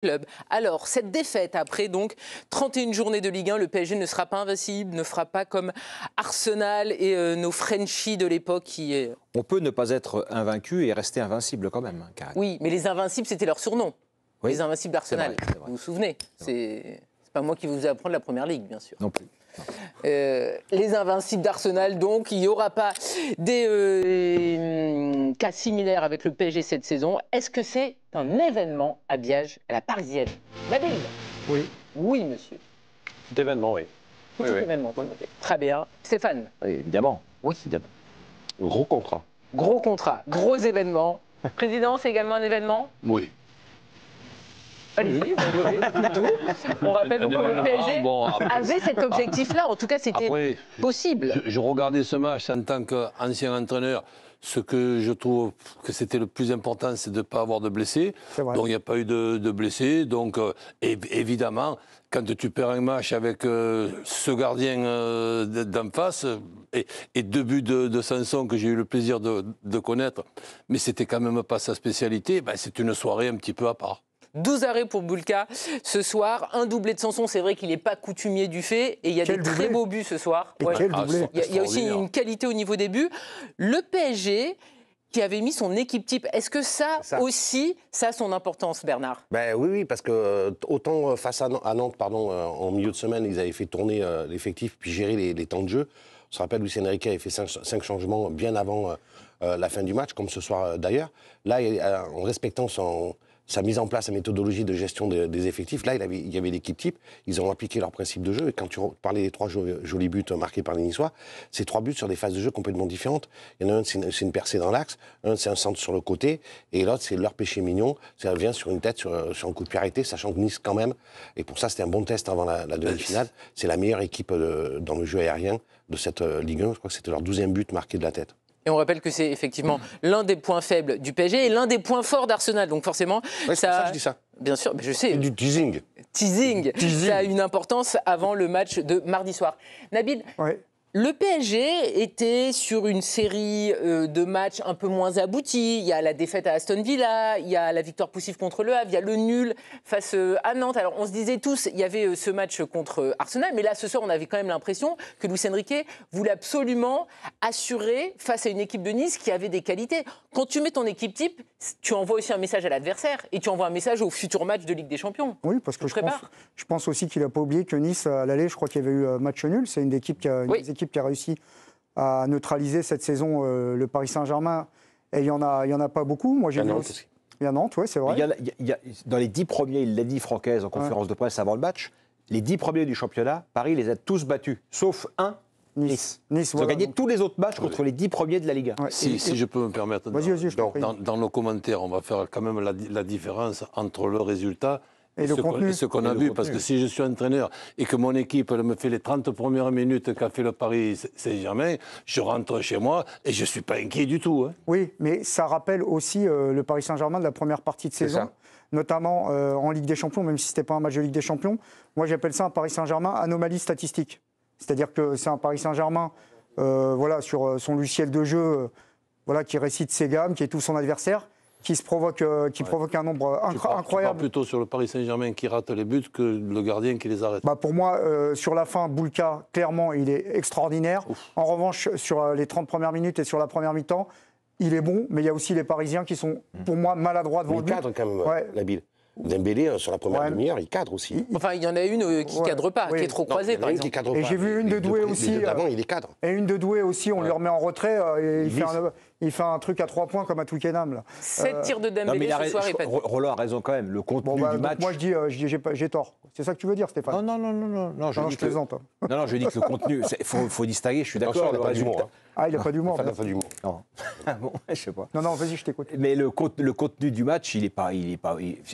club. Alors, cette défaite, après donc 31 journées de Ligue 1, le PSG ne sera pas invincible, ne fera pas comme Arsenal et nos Frenchies de l'époque qui... On peut ne pas être invaincu et rester invincible quand même, Karine. Oui, mais les Invincibles, c'était leur surnom. Oui. Les Invincibles d'Arsenal. Vous vous souvenez? C'est pas moi qui vais vous apprendre la Première Ligue, bien sûr. Non plus. Les Invincibles d'Arsenal, donc, il n'y aura pas des cas similaires avec le PSG cette saison. Est-ce que c'est un événement à Biège, à la Parisienne? Nabil? Oui. Oui, monsieur. D'événement, oui. Petit événement. Très bien. Stéphane? Oui, évidemment. Oui. Évidemment. Gros contrat. Gros contrat, gros événement. Président, c'est également un événement? Oui. Allez-y, on rappelle donc que le PSG avait cet objectif-là. En tout cas, c'était possible. Je regardais ce match en tant qu'ancien entraîneur. Ce que je trouve que c'était le plus important, c'est de ne pas avoir de blessés. Donc, il n'y a pas eu de blessés. Donc, évidemment, quand tu perds un match avec ce gardien d'en face et 2 buts de Sanson que j'ai eu le plaisir de connaître, mais c'était quand même pas sa spécialité, ben, c'est une soirée un petit peu à part. 12 arrêts pour Boulka ce soir, un doublé de Sanson, c'est vrai qu'il n'est pas coutumier du fait, et il y a des très beaux buts ce soir. Ouais. Quel doublé. Il y a aussi une qualité au niveau des buts. Le PSG qui avait mis son équipe type, est-ce que ça aussi, ça a son importance, Bernard? Oui, parce que autant face à Nantes, en milieu de semaine, ils avaient fait tourner l'effectif puis gérer les temps de jeu. On se rappelle, Luis Enrique avait fait 5 changements bien avant la fin du match, comme ce soir d'ailleurs. Là, en respectant sa mise en place, sa méthodologie de gestion des effectifs. Là, il y avait l'équipe type, ils ont appliqué leur principe de jeu. Et quand tu parlais des 3 jolis buts marqués par les Niçois, c'est 3 buts sur des phases de jeu complètement différentes. Il y en a un, c'est une percée dans l'axe, un, c'est un centre sur le côté, et l'autre, c'est leur péché mignon. Ça vient sur une tête, sur un coup de pied arrêté, sachant que Nice, quand même, et pour ça, c'était un bon test avant la demi-finale, c'est la meilleure équipe dans le jeu aérien de cette Ligue 1. Je crois que c'était leur 12e but marqué de la tête. Et on rappelle que c'est effectivement l'un des points faibles du PSG et l'un des points forts d'Arsenal. Donc forcément, c'est pour ça que je dis ça. Bien sûr, mais je sais. C'est du teasing. Teasing. Ça a une importance avant le match de mardi soir. Nabil, le PSG était sur une série de matchs un peu moins aboutis. Il y a la défaite à Aston Villa, il y a la victoire poussive contre Le Havre, il y a le nul face à Nantes. Alors on se disait tous, il y avait ce match contre Arsenal, mais là ce soir on avait quand même l'impression que Luis Enrique voulait absolument assurer face à une équipe de Nice qui avait des qualités. Quand tu mets ton équipe type, tu envoies aussi un message à l'adversaire et tu envoies un message au futur match de Ligue des Champions. Oui, parce que je pense aussi qu'il n'a pas oublié que Nice, à l'aller, je crois qu'il y avait eu match nul. C'est une équipe qui a réussi à neutraliser cette saison le Paris Saint-Germain. Et il y en a pas beaucoup. Moi, j'ai vu aussi. Il y a Nantes, oui, c'est vrai. Dans les 10 premiers, il l'a dit Francaise en conférence de presse avant le match, les 10 premiers du championnat, Paris les a tous battus, sauf un. Nice. Ils ont gagné tous les autres matchs contre les 10 premiers de la Ligue 1. Si je peux me permettre, dans nos commentaires, on va faire quand même la différence entre le résultat et ce qu'on a vu. Parce que si je suis entraîneur et que mon équipe me fait les 30 premières minutes qu'a fait le Paris Saint-Germain, je rentre chez moi et je ne suis pas inquiet du tout. Hein. Oui, mais ça rappelle aussi le Paris Saint-Germain de la première partie de saison, notamment en Ligue des Champions, même si ce n'était pas un match de Ligue des Champions. Moi, j'appelle ça un Paris Saint-Germain anomalie statistique. C'est-à-dire que c'est un Paris Saint-Germain sur son logiciel de jeu qui récite ses gammes, qui est tout son adversaire, qui provoque un nombre incroyable. Tu parles plutôt sur le Paris Saint-Germain qui rate les buts que le gardien qui les arrête. Pour moi, sur la fin, Boulka, clairement, il est extraordinaire. En revanche, sur les 30 premières minutes et sur la première mi-temps, il est bon, mais il y a aussi les Parisiens qui sont, pour moi, maladroits devant le but. Il cadre quand même, Nabil. Dembélé, sur la première demi-heure, il cadre aussi. Enfin, il y en a une qui ne cadre pas, qui est trop croisée, par exemple. Et j'ai vu une de Doué aussi. Avant, il est cadre. Et une de Doué aussi, on lui remet en retrait. Et il fait un truc à 3 points comme à Twickenham. 7 tirs de Dembélé ce soir. Roland a raison quand même. Le contenu du match. Moi, je dis j'ai tort. C'est ça que tu veux dire, Stéphane? Non, je plaisante. Non, je dis que le contenu, il faut distinguer, je suis d'accord. Il n'a pas d'humour. Il n'a pas d'humour. Il n'a pas d'humour. Non. Bon, je sais pas. Non, vas-y, je t'écoute. Mais le contenu du match, il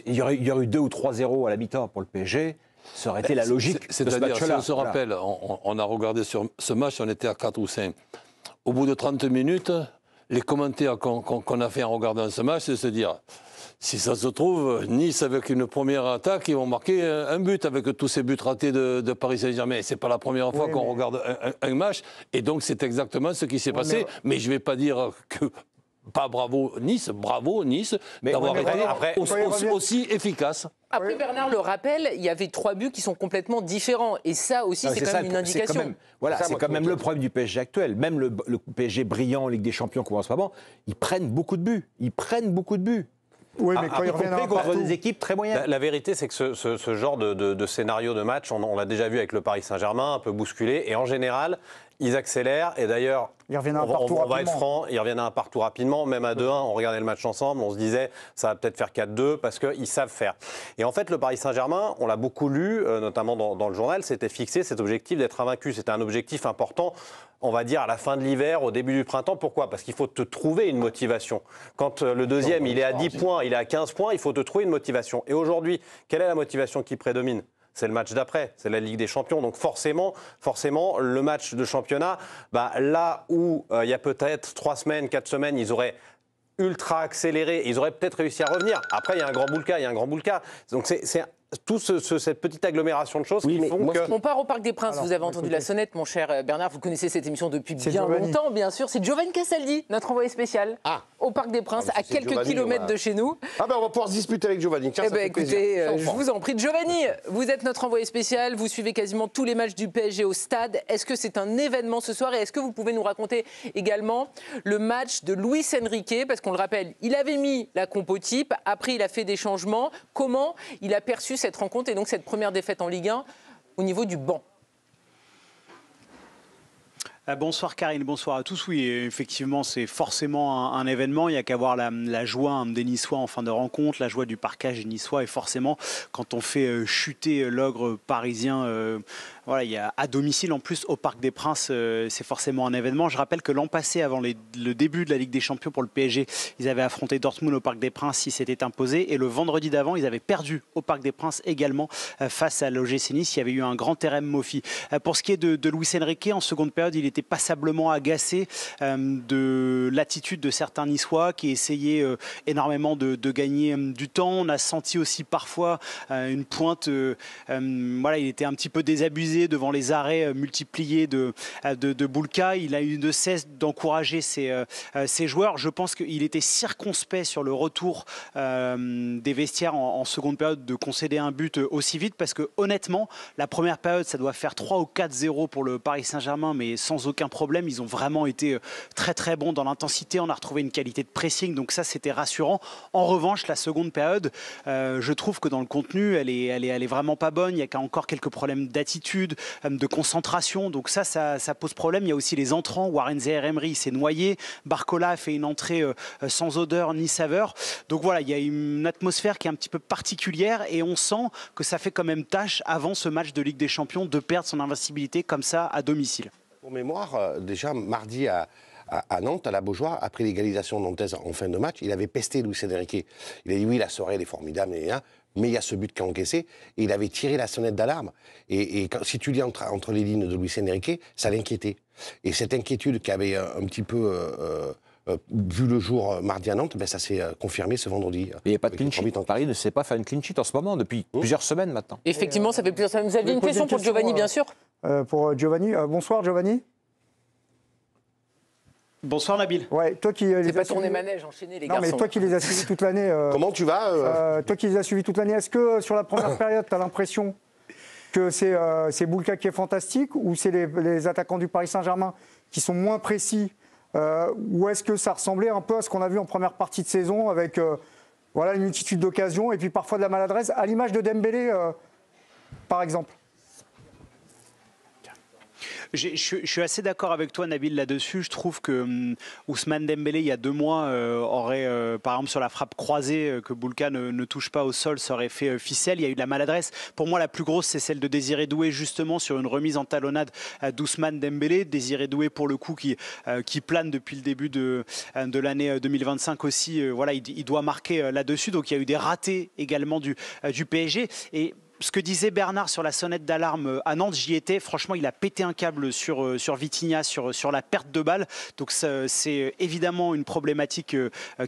y aurait eu 2 ou 3-0 à la mi-temps pour le PSG. Ça aurait été la logique de ce match-là. Si on se rappelle, on a regardé sur ce match, on était à 4 ou 5. Au bout de 30 minutes, les commentaires qu'on a fait en regardant ce match, c'est de se dire, si ça se trouve, Nice, avec une première attaque, ils vont marquer un but avec tous ces buts ratés de Paris Saint-Germain. Ce n'est pas la première fois qu'on regarde un match. Et donc, c'est exactement ce qui s'est passé. Mais je ne vais pas dire que pas bravo Nice, d'avoir été aussi efficace. Après, Bernard le rappelle, il y avait 3 buts qui sont complètement différents. Et ça aussi, c'est quand même une indication. C'est quand même le problème du PSG actuel. Même le PSG brillant en Ligue des Champions qu'on voit en ce moment, ils prennent beaucoup de buts. Oui, mais quand ils reviennent contre des équipes très moyennes. La vérité, c'est que ce genre de scénario de match, on l'a déjà vu avec le Paris Saint-Germain, un peu bousculé. Et en général, ils accélèrent. Et d'ailleurs, on va être franc, ils reviennent à un partout rapidement. Même à 2-1, on regardait le match ensemble, on se disait ça va peut-être faire 4-2 parce qu'ils savent faire. Et en fait, le Paris Saint-Germain, on l'a beaucoup lu, notamment dans le journal, s'était fixé cet objectif d'être invaincu. C'était un objectif important, on va dire, à la fin de l'hiver, au début du printemps. Pourquoi ? Parce qu'il faut te trouver une motivation. Quand le deuxième, il est à 10 points, il est à 15 points, il faut te trouver une motivation. Et aujourd'hui, quelle est la motivation qui prédomine ? C'est le match d'après, c'est la Ligue des Champions. Donc forcément, le match de championnat, là où il y a peut-être 3 semaines, 4 semaines, ils auraient ultra accéléré, ils auraient peut-être réussi à revenir. Après, il y a un grand boule-cas, Donc c'est toute cette petite agglomération de choses qui font que... On part au Parc des Princes. Vous avez entendu la sonnette, mon cher Bernard. Vous connaissez cette émission depuis bien longtemps, bien sûr. C'est Giovanni Castaldi, notre envoyé spécial, au Parc des Princes, à quelques kilomètres de chez nous. On va pouvoir se disputer avec Giovanni. Tiens, écoutez, je vous en prie. Giovanni, vous êtes notre envoyé spécial. Vous suivez quasiment tous les matchs du PSG au stade. Est-ce que c'est un événement ce soir? Et est-ce que vous pouvez nous raconter également le match de Luis Enrique? Parce qu'on le rappelle, il avait mis la compo type. Après, il a fait des changements. Comment il a perçu cette rencontre et donc cette première défaite en Ligue 1 au niveau du banc? Bonsoir Karine, bonsoir à tous. Oui, effectivement, c'est forcément un événement. Il n'y a qu'à voir la joie des Niçois en fin de rencontre, la joie du parquage niçois. Et forcément, quand on fait chuter l'ogre parisien, il y a à domicile en plus au Parc des Princes, c'est forcément un événement. Je rappelle que l'an passé, avant le début de la Ligue des Champions pour le PSG, ils avaient affronté Dortmund au Parc des Princes, ils s'étaient imposés. Et le vendredi d'avant, ils avaient perdu au Parc des Princes également face à l'OGC Nice. Il y avait eu un grand Terem Moffi. Pour ce qui est de Luis Enrique, en seconde période, il était passablement agacé de l'attitude de certains Niçois qui essayaient énormément de gagner du temps. On a senti aussi parfois une pointe, il était un petit peu désabusé devant les arrêts multipliés de Boulka. Il a eu de cesse d'encourager ses joueurs. Je pense qu'il était circonspect sur le retour des vestiaires en seconde période de concéder un but aussi vite parce que honnêtement, la première période, ça doit faire 3 ou 4-0 pour le Paris Saint-Germain, mais sans aucun problème. Ils ont vraiment été très très bons dans l'intensité. On a retrouvé une qualité de pressing, donc ça c'était rassurant. En revanche, la seconde période, je trouve que dans le contenu, elle est vraiment pas bonne. Il y a encore quelques problèmes d'attitude, de concentration, donc ça pose problème. Il y a aussi les entrants. Warren Zaïre-Emery s'est noyé. Barcola a fait une entrée sans odeur ni saveur. Donc voilà, il y a une atmosphère qui est un petit peu particulière et on sent que ça fait quand même tâche avant ce match de Ligue des Champions de perdre son invincibilité comme ça à domicile. Pour mémoire, déjà mardi à Nantes, à la Beaujoire, après l'égalisation nantaise en fin de match, il avait pesté Luis Enrique. Il a dit oui, la soirée elle est formidable, mais il y a ce but qu'a encaissé. Et il avait tiré la sonnette d'alarme. Et si tu lis entre les lignes de Luis Enrique, ça l'inquiétait. Et cette inquiétude qui avait un petit peu vu le jour mardi à Nantes, ça s'est confirmé ce vendredi. Il n'y a pas de clean sheet. Paris ne sait pas faire une clean sheet en ce moment, depuis plusieurs semaines maintenant. Effectivement, ça fait plusieurs semaines. Vous aviez une question pour Giovanni, bien sûr. Pour Giovanni. Bonsoir Giovanni. Bonsoir Nabil. Ouais, toi qui c'est pas tourner manège, enchaîner les garçons. Non, mais toi qui les as suivis toute l'année. Comment tu vas Toi qui les as suivis toute l'année, est-ce que sur la première période, tu as l'impression que c'est Boulka qui est fantastique ou c'est les attaquants du Paris Saint-Germain qui sont moins précis ou est-ce que ça ressemblait un peu à ce qu'on a vu en première partie de saison avec une multitude d'occasions et puis parfois de la maladresse, à l'image de Dembélé, par exemple? Je suis assez d'accord avec toi, Nabil, là-dessus. Je trouve que Ousmane Dembélé, il y a 2 mois, aurait, par exemple, sur la frappe croisée que Boulka ne touche pas au sol, ça aurait fait ficelle. Il y a eu de la maladresse. Pour moi, la plus grosse, c'est celle de Désiré Doué, justement, sur une remise en talonnade d'Ousmane Dembélé. Désiré Doué, pour le coup, qui plane depuis le début de l'année 2025 aussi. Il doit marquer là-dessus. Donc, il y a eu des ratés également du PSG. Et ce que disait Bernard sur la sonnette d'alarme à Nantes, j'y étais. Franchement, il a pété un câble sur Vitinha, sur la perte de balle. Donc c'est évidemment une problématique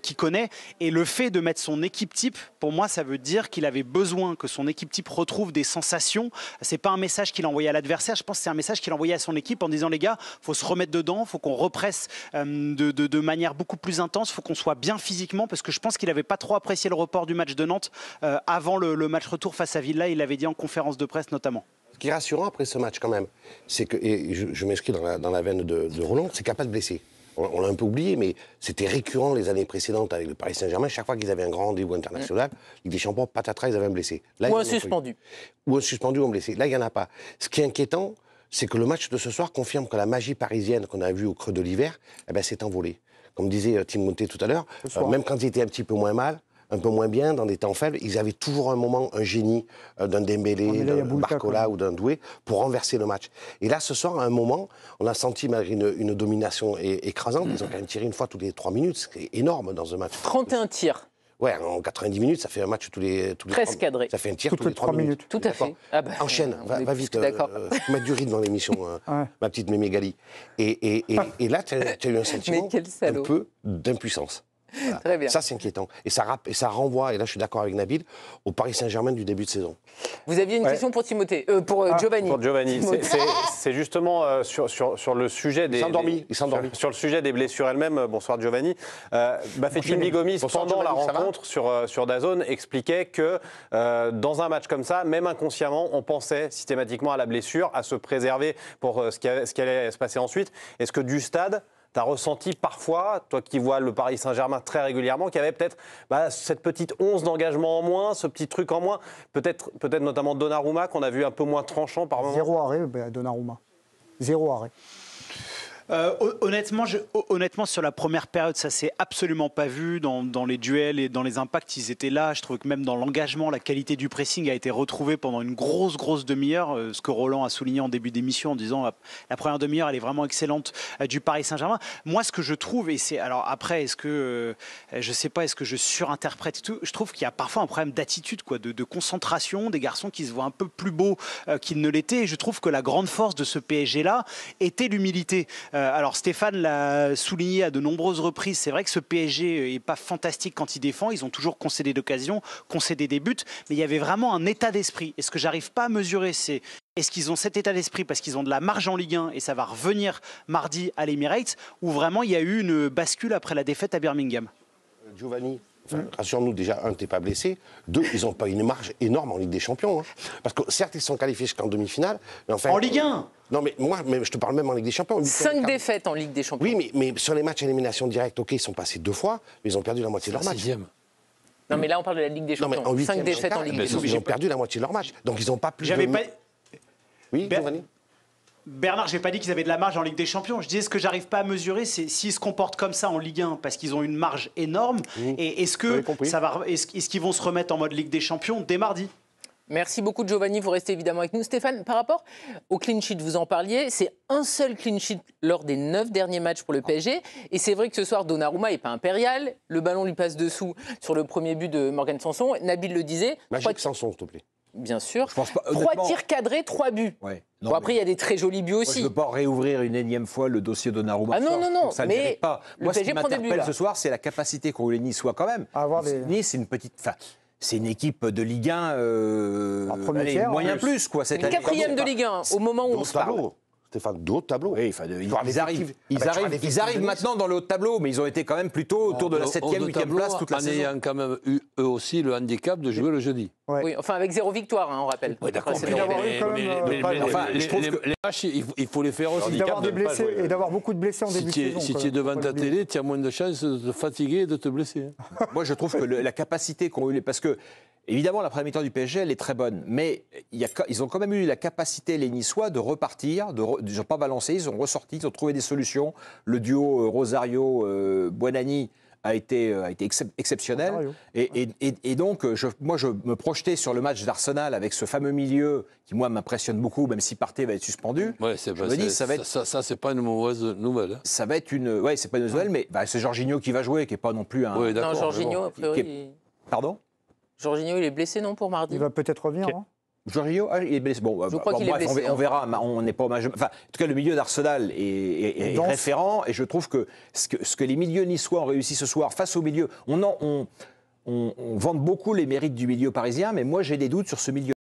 qu'il connaît. Et le fait de mettre son équipe type, pour moi, ça veut dire qu'il avait besoin que son équipe type retrouve des sensations. C'est pas un message qu'il a envoyé à l'adversaire. Je pense que c'est un message qu'il a envoyé à son équipe en disant, les gars, faut se remettre dedans, faut qu'on represse de manière beaucoup plus intense, faut qu'on soit bien physiquement, parce que je pense qu'il n'avait pas trop apprécié le report du match de Nantes avant le match retour face à Villa. Il l'avait dit en conférence de presse notamment. Ce qui est rassurant après ce match quand même, c'est que, et je m'inscris dans la veine de Roland, c'est qu'il n'y a pas de blessés. On l'a un peu oublié, mais c'était récurrent les années précédentes avec le Paris Saint-Germain. Chaque fois qu'ils avaient un grand rendez-vous international, Ligue des Champions, patatras, ils avaient un blessé. Là, ou un suspendu. Ou un suspendu ou un blessé. Là, il n'y en a pas. Ce qui est inquiétant, c'est que le match de ce soir confirme que la magie parisienne qu'on a vue au creux de l'hiver, s'est envolée. Comme disait Timothée tout à l'heure, même quand ils étaient un petit peu moins mal, un peu moins bien, dans des temps faibles, ils avaient toujours un moment, un génie d'un Dembélé, d'un Barcola ou d'un Doué pour renverser le match. Et là, ce soir, à un moment, on a senti, malgré une domination écrasante, ils ont quand même tiré une fois tous les 3 minutes, c'est énorme dans un match. 31 tirs. Ouais, en 90 minutes, ça fait un match tous les 13 cadrés. Ça fait un tir tous les 3 minutes. Tout à fait. Enchaîne, va vite. Faut mettre du rythme dans l'émission, ma petite Mémé Gali. Et là, tu as eu un sentiment un peu d'impuissance. Voilà. Très bien. Ça, c'est inquiétant. Et ça renvoie, et là je suis d'accord avec Nabil, au Paris Saint-Germain du début de saison. Vous aviez une question pour Timothée, pour Giovanni. Pour Giovanni. C'est justement sur le sujet des... Il s'endormit. Sur le sujet des blessures elles-mêmes, bonsoir Giovanni. Bafétimbi Gomis, pendant la rencontre sur DAZN, expliquait que dans un match comme ça, même inconsciemment, on pensait systématiquement à la blessure, à se préserver pour ce qui allait se passer ensuite. Est-ce que du stade, tu as ressenti parfois, toi qui vois le Paris Saint-Germain très régulièrement, qu'il y avait peut-être cette petite once d'engagement en moins, ce petit truc en moins, peut-être notamment Donnarumma, qu'on a vu un peu moins tranchant par moment. 0 arrêt, Donnarumma. 0 arrêt. Honnêtement, sur la première période, ça s'est absolument pas vu dans les duels et dans les impacts. Ils étaient là. Je trouve que même dans l'engagement, la qualité du pressing a été retrouvée pendant une grosse demi-heure. Ce que Roland a souligné en début d'émission en disant la première demi-heure, elle est vraiment excellente du Paris Saint-Germain. Moi, ce que je trouve, et c'est alors après, est-ce que je sais pas, est-ce que je surinterprète et tout, je trouve qu'il y a parfois un problème d'attitude, de concentration, des garçons qui se voient un peu plus beaux qu'ils ne l'étaient. Et je trouve que la grande force de ce PSG-là était l'humilité. Alors Stéphane l'a souligné à de nombreuses reprises, c'est vrai que ce PSG n'est pas fantastique quand il défend, ils ont toujours concédé d'occasion, concédé des buts, mais il y avait vraiment un état d'esprit. Et ce que j'arrive pas à mesurer, c'est est-ce qu'ils ont cet état d'esprit parce qu'ils ont de la marge en Ligue 1 et ça va revenir mardi à l'Emirates, ou vraiment il y a eu une bascule après la défaite à Birmingham? Giovanni, rassure-nous, déjà, un, t'es pas blessé. Deux, ils n'ont pas une marge énorme en Ligue des Champions. Parce que certes, ils sont qualifiés jusqu'en demi-finale. Mais enfin, en Ligue 1. Non, mais moi, je te parle même en Ligue des Champions. 5 défaites en Ligue des Champions. Oui, mais sur les matchs à élimination directe, ok, ils sont passés 2 fois, mais ils ont perdu la moitié de leur match. Non, mais là, on parle de la Ligue des Champions. 5 défaites en Ligue des Champions. Ils ont perdu la moitié de leur match. Donc, ils n'ont pas plus Oui, Giovanni. Bernard, j'ai pas dit qu'ils avaient de la marge en Ligue des Champions. Je disais ce que j'arrive pas à mesurer, c'est s'ils se comportent comme ça en Ligue 1 parce qu'ils ont une marge énorme. Et est-ce qu'ils vont se remettre en mode Ligue des Champions dès mardi? Merci beaucoup Giovanni, vous restez évidemment avec nous. Stéphane, par rapport au clean sheet, vous en parliez, c'est un seul clean sheet lors des 9 derniers matchs pour le PSG. Et c'est vrai que ce soir, Donnarumma n'est pas impérial. Le ballon lui passe dessous sur le premier but de Morgan Sanson. Nabil le disait. Magique Sanson, s'il te plaît. Bien sûr. Je pense pas, 3 tirs cadrés, 3 buts. Ouais. Non, bon, après, il y a des très jolis buts aussi. Moi, je ne veux pas réouvrir une énième fois le dossier Donnarumma. Ah non, ça mais ne mérite pas. Moi, ce qui m'interpelle ce soir, c'est la capacité qu'ont eu les Niçois quand même. Nice, c'est une petite... C'est une équipe de Ligue 1, moyen plus, quoi. C'est une 4e de Ligue 1, au moment où on se parle. Stéphane, de haut tableau. Oui, ils arrivent maintenant dans le haut de tableau, mais ils ont été quand même plutôt autour de la 7e, 8e place toute la saison. En ayant quand même eu eux aussi le handicap de jouer le jeudi. Oui, enfin avec 0 victoire, on rappelle. Oui, d'accord. Je trouve que les matchs, il faut les faire aussi. D'avoir des blessés et d'avoir beaucoup de blessés en début de saison. Si tu es devant ta télé, tu as moins de chances de te fatiguer et de te blesser. Moi, je trouve que la capacité qu'ont eu... Parce que, évidemment, la première mi-temps du PSG, elle est très bonne. Mais ils ont quand même eu la capacité, les Niçois, de repartir. Ils n'ont pas balancé, ils ont ressorti, ils ont trouvé des solutions. Le duo Rosario-Buonanni a été exceptionnel. Et donc, moi, je me projetais sur le match d'Arsenal avec ce fameux milieu qui, moi, m'impressionne beaucoup, même si Partey va être suspendu. Ouais, ça, c'est pas une mauvaise nouvelle. Ça va être une... Oui, c'est pas une mauvaise nouvelle, mais c'est Jorginho qui va jouer, qui n'est pas non plus un... Oui, non, Jorginho, a priori... Pardon ? Jorginho, il est blessé, non, pour mardi? Il va peut-être revenir, hein. Jorginho, il est blessé. Bon, je crois qu'il est blessé. On verra, on n'est pas au match. Enfin, en tout cas, le milieu d'Arsenal est référent, et je trouve que ce que les milieux niçois ont réussi ce soir face au milieu, on vante beaucoup les mérites du milieu parisien, mais moi j'ai des doutes sur ce milieu.